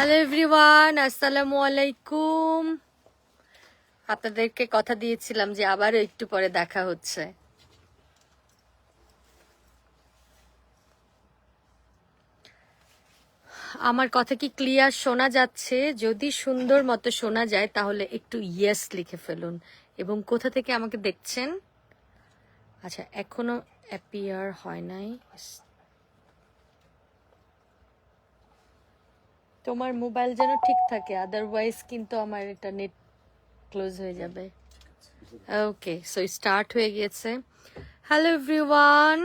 Hello everyone, আসসালামু আলাইকুম। আপনাদেরকে কথা দিয়েছিলাম যে আবারও একটু পরে দেখা হচ্ছে। আমার কথা কি ক্লিয়ার শোনা যাচ্ছে? যদি সুন্দর মতো শোনা যায় তাহলে একটু ইয়েস লিখে ফেলুন। এবং কোথা থেকে আমাকে দেখছেন? আচ্ছা, এখনো অ্যাপিয়ার হয় নাই। তোমার মোবাইল যেন ঠিক থাকে, আদারওয়াইজ কিন্তু আমার এটা নেট ক্লোজ হয়ে যাবে। ওকে, সো স্টার্ট হয়ে গিয়েছে। হ্যালো এভরিওয়ান,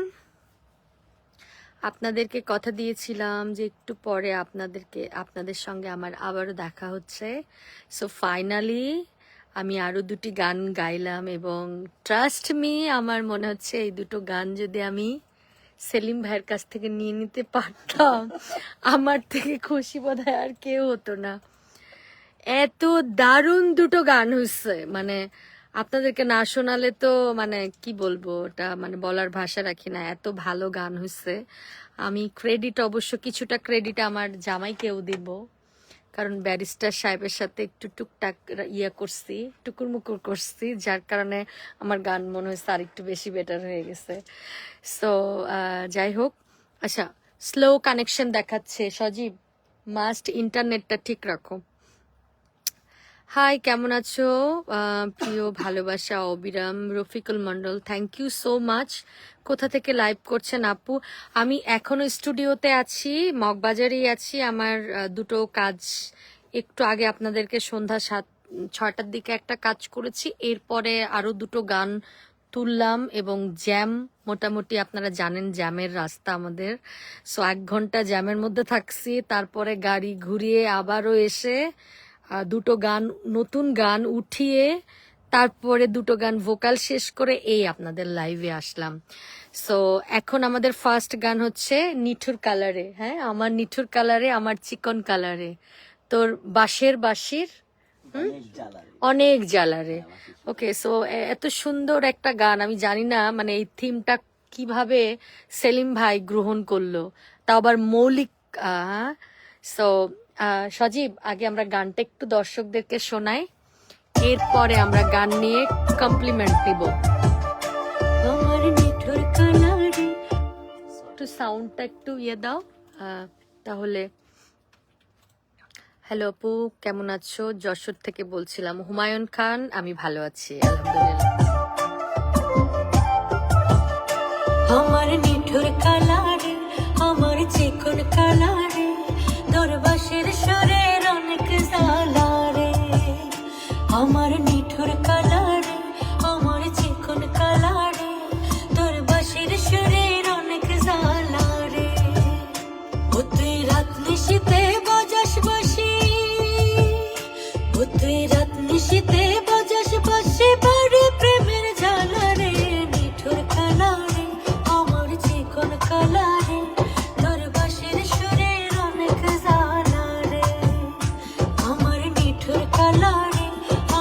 আপনাদেরকে কথা দিয়েছিলাম যে একটু পরে আপনাদের সঙ্গে আমার আবারও দেখা হচ্ছে। সো ফাইনালি আমি আরো দুটি গান গাইলাম এবং ট্রাস্ট মি, আমার মনে হচ্ছে এই দুটো গান যদি আমি সেলিম ভাইয়ের কাছ থেকে নিয়ে নিতে পারতাম, আমার থেকে খুশি বোধহয় আর কেউ হতো না। এত দারুণ দুটো গান হয়েছে, মানে আপনাদেরকে না শোনালে তো মানে কি বলবো, ওটা মানে বলার ভাষা রাখি না, এত ভালো গান হয়েছে। আমি ক্রেডিট অবশ্য কিছুটা ক্রেডিট আমার জামাইকেও দিব, কারণ ব্যারিস্টার সাহেবের সাথে একটু টুকটাক করছি, টুকুর মুকুর করছি, যার কারণে আমার গান মনে হয়েছে আর একটু বেশি বেটার হয়ে গেছে। সো যাই হোক, আচ্ছা স্লো কানেকশন দেখাচ্ছে। সজীব, মাস্ট ইন্টারনেটটা ঠিক রাখো। হাই, কেমন আছো? প্রিয় ভালোবাসা অবিরাম Rafiqul Mondal, thank you so much. কোথা থেকে লাইভ করছেন আপু? আমি এখনো স্টুডিওতে আছি, মগবাজারেই আছি। আমার দুটো কাজ একটু আগে আপনাদেরকে সন্ধ্যা 6টার দিকে একটা কাজ করেছি, এরপরে আরো দুটো গান তুললাম এবং জ্যাম, মোটামুটি আপনারা জানেন জ্যামের রাস্তা আমাদের। সো 1 ঘন্টা জ্যামের মধ্যে থাকছি, তারপরে গাড়ি ঘুরিয়ে আবারও এসে দুটো গান, নতুন গান উঠিয়ে তারপরে দুটো গান ভোকাল শেষ করে এই আপনাদের লাইভে আসলাম। সো এখন আমাদের ফার্স্ট গান হচ্ছে নিঠুর কালারে। হ্যাঁ, আমার নিঠুর কালারে, আমার চিকন কালারে, তোর বাঁশের বাঁশির অনেক জ্বালারে। ওকে, সো এত সুন্দর একটা গান, আমি জানি না মানে এই থিমটা কিভাবে সেলিম ভাই গ্রহণ করলো, তাও আবার মৌলিক। সো সজীব, আগে আমরা গানটা একটু দর্শকদেরকে শোনাই, এরপরে আমরা গান নিয়ে কমপ্লিমেন্ট দিব। আমার নিঠুর কালারে, একটু সাউন্ডটা একটু দাও তাহলে। হ্যালো আপু, কেমন আছো? যশোর থেকে বলছিলাম। হুমায়ুন খান, আমি ভালো আছি আলহামদুলিল্লাহ। আমার নিঠুর কালারে, আমার চিকন কালারে, তোর বাঁশির সুরের অনেক জ্বালারে। আমার নিঠুর কালারে, আমার চিকন কালারে, তোর বাঁশির সুরের অনেক জ্বালারে। ও তুই রাত নিশীতে বাজাস বাঁশি, ও তুই রাত নিশীতে বাজাস বাঁশি, বাড়ি প্রেমের জ্বালারে। নিঠুর কালারে, আমার চিকন কালারে, তোর বাঁশির সুরের অনেক জ্বালারে। আমার নিঠুর কালারে,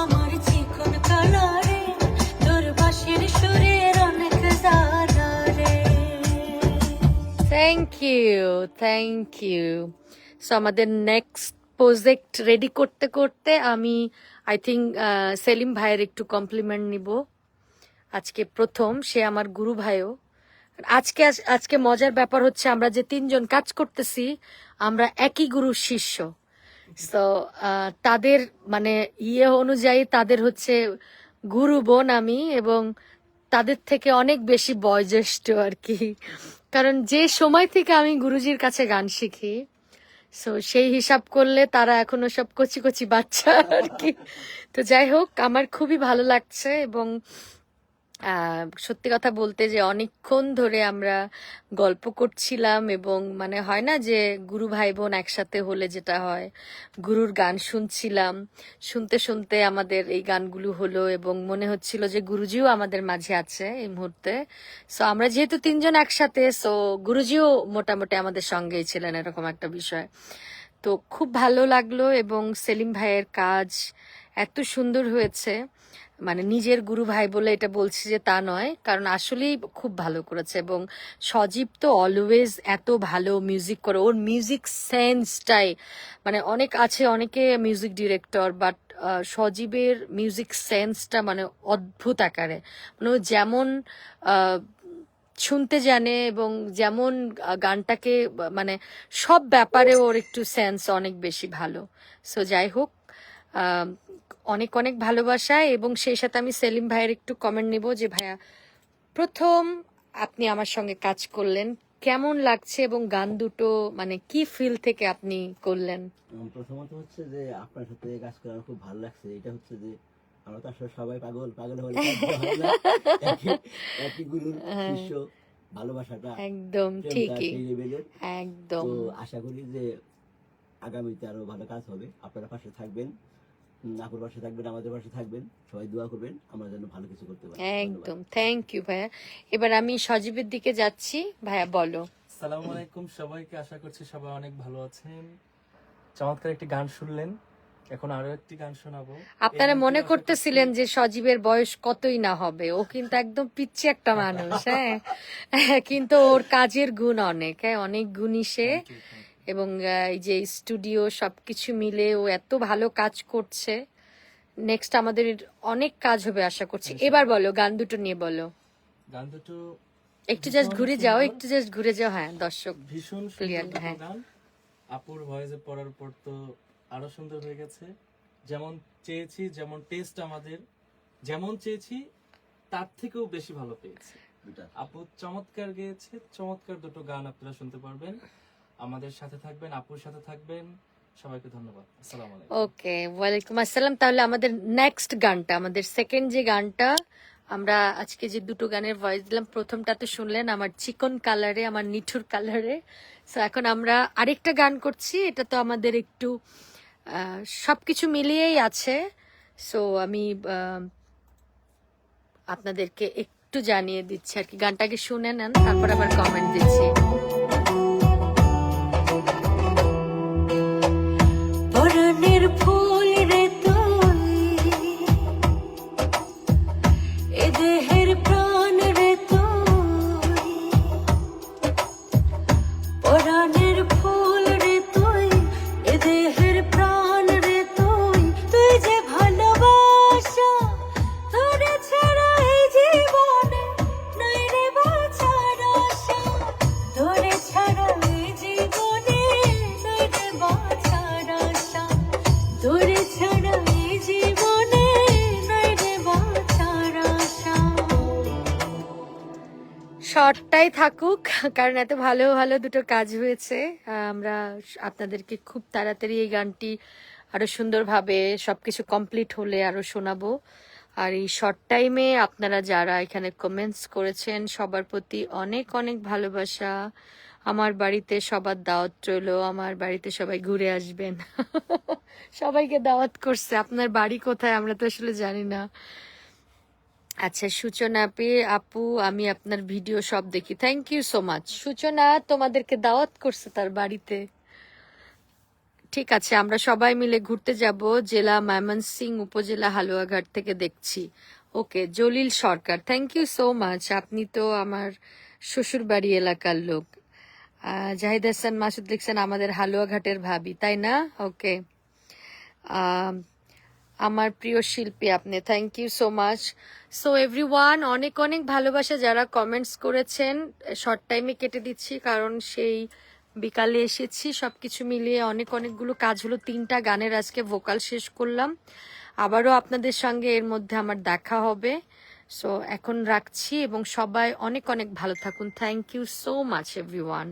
আমার চিকন কালারে, তোর বাঁশির সুরের অনেক জ্বালারে। Thank you, thank you. So আমাদের নেক্সট প্রজেক্ট রেডি করতে করতে আমি আই থিঙ্ক সেলিম ভাইয়ের একটু কমপ্লিমেন্ট নিব। আজকে প্রথম, সে আমার গুরু ভাইও। আজকে মজার ব্যাপার হচ্ছে আমরা যে তিনজন কাজ করতেছি আমরা একই গুরুর শিষ্য। তো তাদের মানে অনুযায়ী তাদের হচ্ছে গুরু বোন আমি, এবং তাদের থেকে অনেক বেশি বয়োজ্যেষ্ঠ আর কি, কারণ যে সময় থেকে আমি গুরুজির কাছে গান শিখি, সো সেই হিসাব করলে তারা এখনো সব কচি কচি বাচ্চা আর কি। তো যাই হোক, আমার খুবই ভালো লাগছে। এবং সত্যি কথা বলতে যে অনেকক্ষণ ধরে আমরা গল্প করছিলাম, এবং মানে হয় না যে গুরু ভাই বোন একসাথে হলে যেটা হয়, গুরুর গান শুনছিলাম, শুনতে শুনতে আমাদের এই গানগুলো হলো, এবং মনে হচ্ছিল যে গুরুজিও আমাদের মাঝে আছে এই মুহূর্তে। সো আমরা যেহেতু তিনজন একসাথে, সো গুরুজিও মোটামুটি আমাদের সঙ্গেই ছিলেন, এরকম একটা বিষয়। তো খুব ভালো লাগলো। এবং সেলিম ভাইয়ের কাজ এত সুন্দর হয়েছে, মানে নিজের গুরু ভাই বলে এটা বলছি যে তা নয়, কারণ আসলেই খুব ভালো করেছে। এবং সজীব তো অলওয়েজ এত ভালো মিউজিক করে, ওর মিউজিক সেন্সটাই, মানে অনেক আছে অনেকে মিউজিক ডিরেক্টর, বাট সজীবের মিউজিক সেন্সটা মানে অদ্ভুত আকারে, মানে ও যেমন আহ, শুনতে জানে এবং যেমন গানটাকে মানে সব ব্যাপারে ওর একটু সেন্স অনেক বেশি ভালো। সো যাই হোক, আহ, অনেক অনেক ভালোবাসা। এবং সেই সাথে আমি সেলিম ভাইয়ের একটু কমেন্ট নেব যে ভাইয়া, প্রথম আপনি আমার সঙ্গে কাজ করলেন, কেমন লাগছে এবং গান দুটো মানে কি ফিল থেকে আপনি করলেন? প্রথমত হচ্ছে যে আপনার সাথে কাজ করে আমার খুব ভালো লাগছে। এটা হচ্ছে যে আমরা তো আসলে সবাই পাগল, পাগল হলে কাজ হয় না। একই গুরুর শিষ্য, ভালোবাসাটা একদম প্রেমটা ঠিকই, সেই লেভেলের। একদম তো আশা করি যে আগামীতে আরো ভালো কাজ হবে। আপনারা পাশে থাকবেন, আপুর পাশে থাকবেন, আমাদের পাশে থাকবেন, সবাই দোয়া করবেন আমরা যেন ভালো কিছু করতে পারি। একদম। থ্যাংক ইউ ভাইয়া। এবার আমি সজীবের দিকে যাচ্ছি, ভাইয়া বলো। আসসালামু আলাইকুম সবাইকে, আশা করছি সবাই অনেক ভালো আছেন। চমৎকার একটি গান শুনলেন, এখন আরো একটি গান শোনাবো। আপনারা মনে করতেছিলেন যে সজীবের বয়স কতই না হবে, ও কিন্তু একদম পিচ্ছি একটা মানুষ, হ্যাঁ। কিন্তু ওর কাজের গুণ অনেক, হ্যাঁ, অনেক গুণী সে। এবং এই যে স্টুডিও সবকিছু মিলে ও এত ভালো কাজ করছে। নেক্সট আমাদের অনেক কাজ হবে আশা করছি। এবার বলো, গান দুটো নিয়ে বলো। গান দুটো একটু জাস্ট ঘুরে যাও, একটু জাস্ট ঘুরে যাও, হ্যাঁ, দর্শক ভীষণ Clear, সুন্দর হ্যাঁ। গান। আপুর ভয়েসে পড়ার পর তো আরো সুন্দর হয়ে গেছে। যেমন চেয়েছি, যেমন টেস্ট আমাদের যেমন চেয়েছি তার থেকেও বেশি ভালো পেয়েছি। আপু চমৎকার গেয়েছে, চমৎকার দুটো গান আপনারা শুনতে পারবেন। আমাদের সাথে থাকবেন, আপুর সাথে থাকবেন। সবাইকে ধন্যবাদ। আসসালামু আলাইকুম। ওকে, ওয়ালাইকুম আসসালাম। তাহলে আমাদের নেক্সট গানটা, আমাদের সেকেন্ড যে গানটা, আমরা আজকে যে দুটো গানের ভয়েস দিলাম, প্রথমটা তো শুনলেন আমার চিকন কালারে, আমার নিঠুর কালারে। সো এখন আমরা আরেকটা গান করছি, এটা তো আমাদের একটু সবকিছু মিলিয়েই আছে। সো আমি আপনাদেরকে একটু জানিয়ে দিচ্ছি আর কি, গানটাকে শুনে নেন, তারপর আবার কমেন্ট দিচ্ছি। পরাণের ফুল রে তুই, এ দেহের প্রাণ রে তুই, পরাণের ফুল রে তুই, এ দেহের প্রাণ রে তুই, তুই যে ভালোবাসা, তোরে ছাড়া এই জীবনে নাই রে বাঁচার আশা, তোরে ছাড়া এই জীবনে নাই রে বাঁচার আশা, তোরে ছাড়া এই জীবনে নাই রে বাঁচার আশা। শর্টটাই থাকুক, কারণ এত ভালো ভালো দুটো কাজ হয়েছে। আমরা আপনাদেরকে খুব তাড়াতাড়ি এই গানটি আরো সুন্দরভাবে সবকিছু কমপ্লিট হলে আরো শোনাবো। আর এই শর্ট টাইমে আপনারা যারা এখানে কমেন্টস করেছেন, সবার প্রতি অনেক অনেক ভালোবাসা। আমার বাড়িতে সবার দাওয়াত রইলো, আমার বাড়িতে সবাই ঘুরে আসবেন। সবাইকে দাওয়াত করছে, আপনার বাড়ি কোথায় আমরা তো আসলে জানি না। আচ্ছা, সূচনা আপু, আমি আপনার ভিডিও সব দেখি। Thank you so much. Suchana তোমাদেরকে দাওয়াত করছে তার বাড়িতে। ঠিক আছে, আমরা সবাই মিলে ঘুরতে যাব জেলা ময়মনসিংহ, উপজেলা হালুয়াঘাট থেকে দেখছি। ওকে, জলিল সরকার, থ্যাংক ইউ সো মাচ। আপনি তো আমার শ্বশুর বাড়ি এলাকার লোক। জাহিদ হাসান মাসুদ লিখছেন আমাদের হালুয়াঘাটের ভাবি, তাই না? ওকে, আমার প্রিয় শিল্পী আপনি, thank you so much. So everyone, অনেক অনেক ভালোবাসা যারা কমেন্টস করেছেন। শর্ট টাইমে কেটে দিচ্ছি কারণ সেই বিকালে এসেছি, সবকিছু মিলিয়ে অনেক অনেকগুলো কাজ হলো। 3টা গানের আজকে ভোকাল শেষ করলাম। আবারও আপনাদের সঙ্গে এর মধ্যে আমার দেখা হবে। সো এখন রাখছি এবং সবাই অনেক অনেক ভালো থাকুন। Thank you so much everyone.